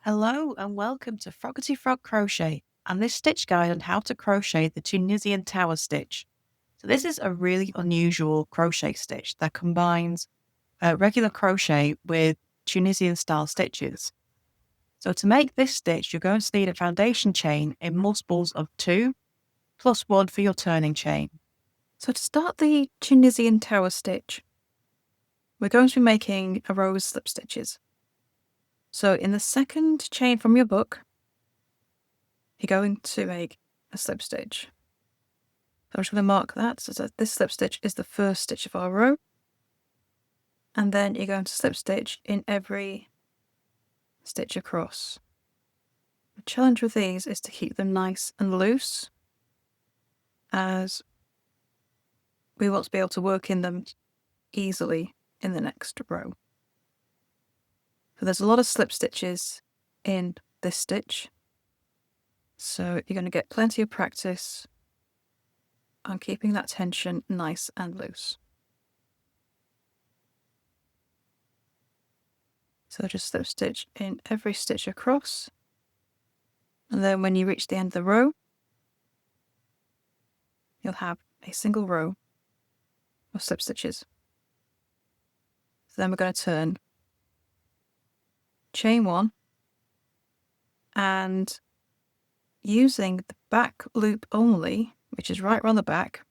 Hello and welcome to Froggity Frog Crochet and this stitch guide on how to crochet the Tunisian Tower stitch. So this is a really unusual crochet stitch that combines regular crochet with Tunisian style stitches. So to make this stitch, you're going to need a foundation chain in multiples of 2 plus 1 for your turning chain. So to start the Tunisian Tower stitch, we're going to be making a row of slip stitches. So in the second chain from your book, you're going to make a slip stitch. So I'm just going to mark that so that this slip stitch is the first stitch of our row. And then you're going to slip stitch in every stitch across. The challenge with these is to keep them nice and loose, as we want to be able to work in them easily in the next row. So there's a lot of slip stitches in this stitch, so you're going to get plenty of practice on keeping that tension nice and loose. So just slip stitch in every stitch across, and then when you reach the end of the row, you'll have a single row of slip stitches. So then we're going to turn chain 1, and using the back loop only, which is right around the back.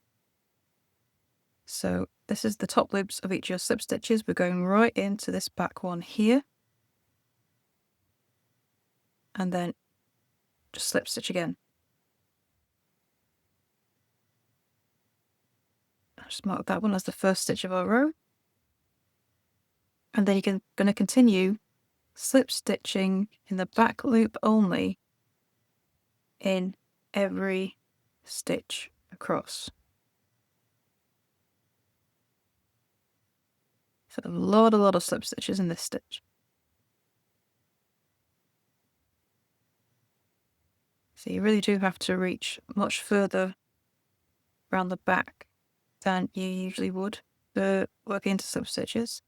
So this is the top loops of each of your slip stitches. We're going right into this back one here, and then just slip stitch again. I'll just mark that one as the first stitch of our row, and then you're going to continue slip stitching in the back loop only in every stitch across. So a lot of slip stitches in this stitch. So you really do have to reach much further around the back than you usually would to work into slip stitches.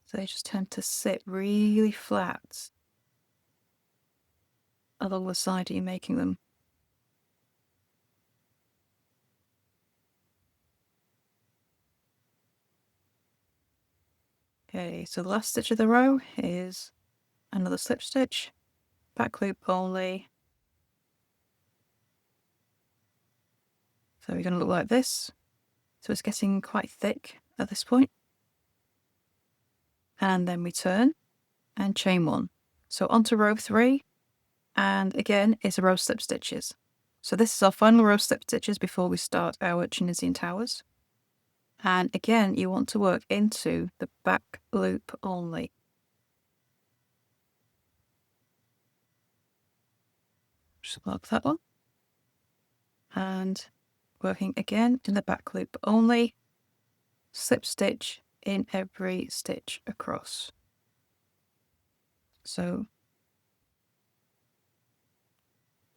So they just tend to sit really flat along the side you're making them. Okay, so the last stitch of the row is another slip stitch, back loop only. So you're going to look like this. So it's getting quite thick at this point. And then we turn and chain 1. So onto row 3, and again it's a row of slip stitches. So this is our final row of slip stitches before we start our Tunisian towers. And again, you want to work into the back loop only. Just mark that one. And working again in the back loop only, slip stitch in every stitch across. So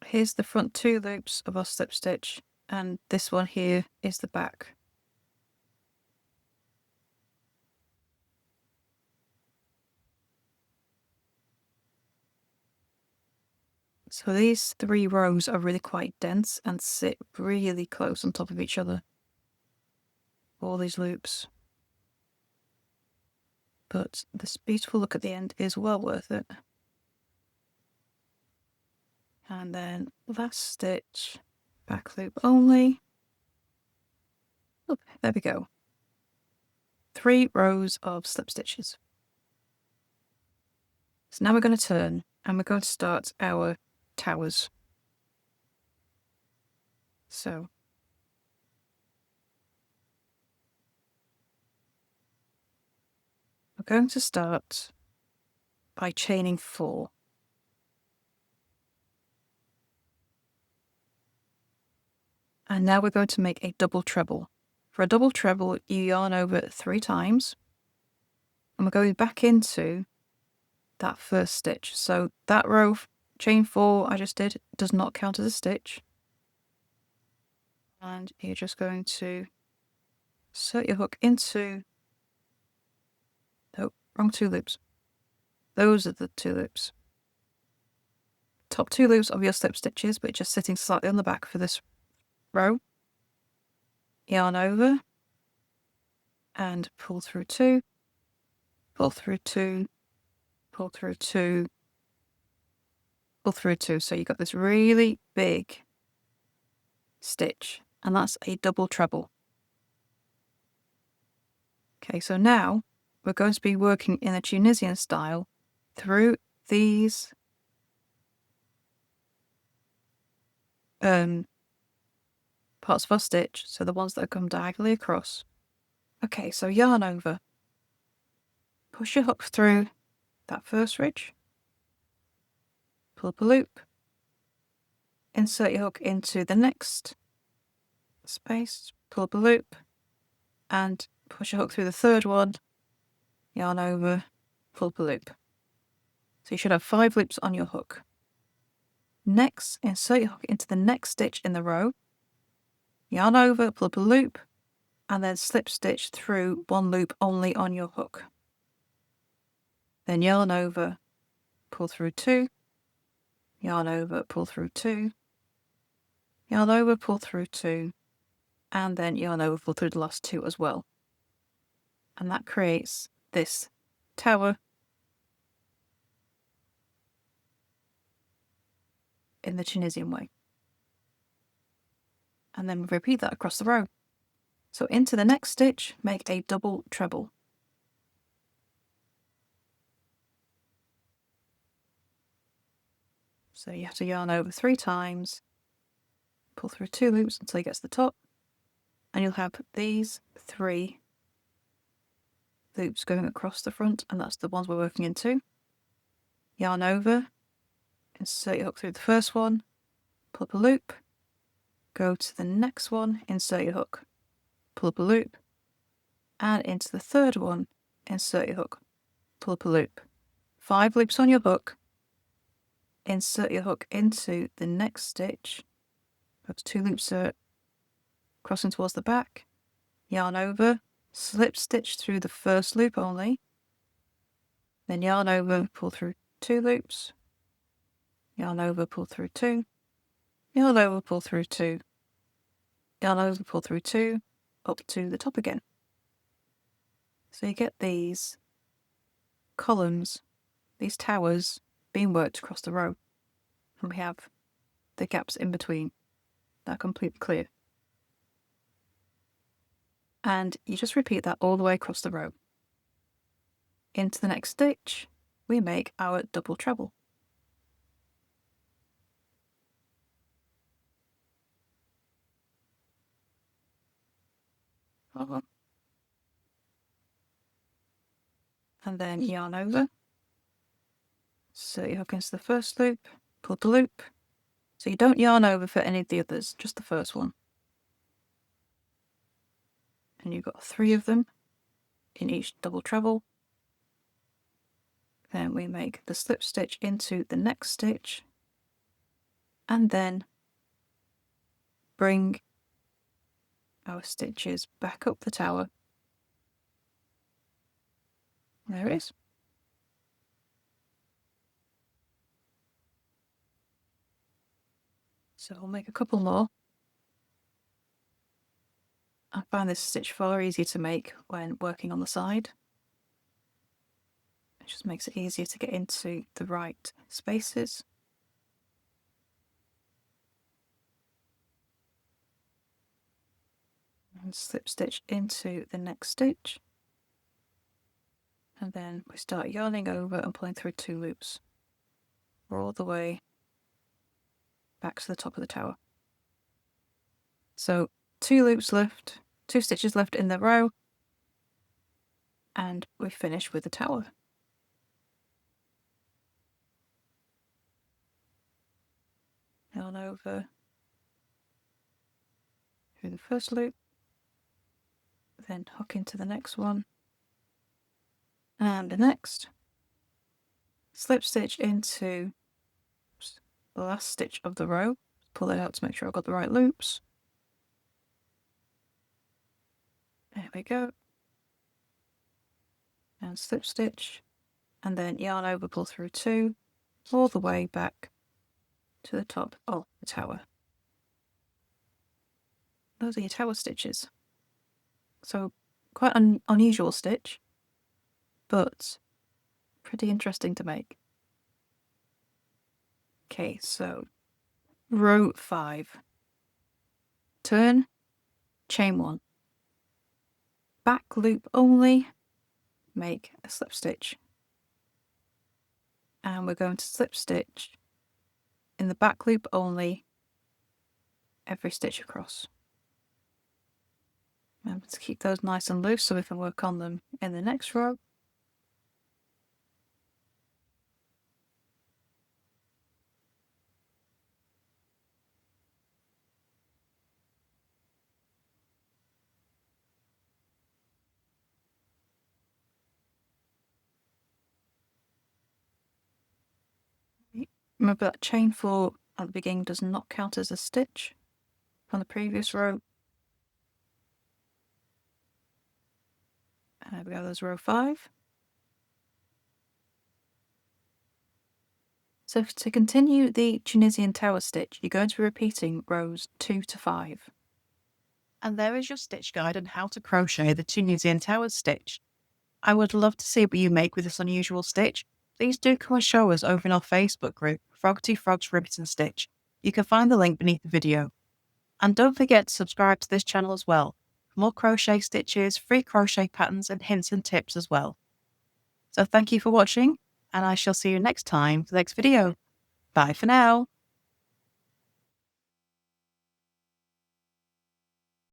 here's the front 2 loops of our slip stitch, and this one here is the back. So these 3 rows are really quite dense and sit really close on top of each other. All these loops. But this beautiful look at the end is well worth it. And then last stitch, back loop only. Oh, there we go. 3 rows of slip stitches. So now we're going to turn and we're going to start our towers. So we're going to start by chaining 4. And now we're going to make a double treble. For a double treble, you yarn over 3 times, and we're going back into that first stitch. So that row, chain 4 I just did, does not count as a stitch. And you're just going to insert your hook into, oh, wrong 2 loops. Those are the 2 loops. top 2 loops of your slip stitches, but just sitting slightly on the back for this row. Yarn over and pull through 2, pull through 2, pull through 2, pull through 2. So you've got this really big stitch, and that's a double treble. Okay, so now we're going to be working in a Tunisian style through these parts of our stitch, so the ones that come diagonally across. Okay, so yarn over, push your hook through that first ridge, pull up a loop, insert your hook into the next space, pull up a loop, and push your hook through the third one, yarn over, pull up a loop. So you should have 5 loops on your hook. Next, insert your hook into the next stitch in the row, yarn over, pull up a loop, and then slip stitch through 1 loop only on your hook. Then yarn over, pull through 2, yarn over, pull through 2, yarn over, pull through 2, and then yarn over, pull through the last 2 as well. And that creates this tower in the Tunisian way. And then repeat that across the row. So into the next stitch, make a double treble. So you have to yarn over 3 times, pull through 2 loops until you get to the top, and you'll have these 3 loops going across the front, and that's the ones we're working into. Yarn over, insert your hook through the first one, pull up a loop, go to the next one, insert your hook, pull up a loop, and into the third one, insert your hook, pull up a loop. 5 loops on your hook, insert your hook into the next stitch, go to 2 loops crossing towards the back, yarn over, slip stitch through the first loop only, then yarn over, pull through 2 loops, yarn over, pull through 2, yarn over, pull through 2, yarn over, pull through 2, up to the top again. So you get these columns, these towers being worked across the row, and we have the gaps in between that are completely clear. And you just repeat that all the way across the row. Into the next stitch, we make our double treble. And then yarn over, insert your hook into the first loop, pull the loop. So you don't yarn over for any of the others, just the first one. And you've got 3 of them in each double treble. Then we make the slip stitch into the next stitch, and then bring our stitches back up the tower. There it is. So we'll make a couple more. I find this stitch far easier to make when working on the side. It just makes it easier to get into the right spaces. And slip stitch into the next stitch. And then we start yarning over and pulling through 2 loops all the way back to the top of the tower. So 2 loops left, 2 stitches left in the row, and we finish with the tower. Yarn over through the first loop, then hook into the next one, and the next. Slip stitch into the last stitch of the row, pull it out to make sure I've got the right loops. There we go. And slip stitch, and then yarn over, pull through 2, all the way back to the top of the tower. Those are your tower stitches. So quite an unusual stitch, but pretty interesting to make. Okay, so row 5. Turn, chain 1. Back loop only, make a slip stitch. And we're going to slip stitch in the back loop only every stitch across. Remember to keep those nice and loose so we can work on them in the next row. Remember that chain 4 at the beginning does not count as a stitch from the previous row. And there we go, there's row 5. So to continue the Tunisian tower stitch, you're going to be repeating rows 2 to 5. And there is your stitch guide on how to crochet the Tunisian tower stitch. I would love to see what you make with this unusual stitch. Please do come and show us over in our Facebook group, Froggity Frogs Ribbit and Stitch. You can find the link beneath the video. And don't forget to subscribe to this channel as well, for more crochet stitches, free crochet patterns and hints and tips as well. So thank you for watching, and I shall see you next time for the next video. Bye for now.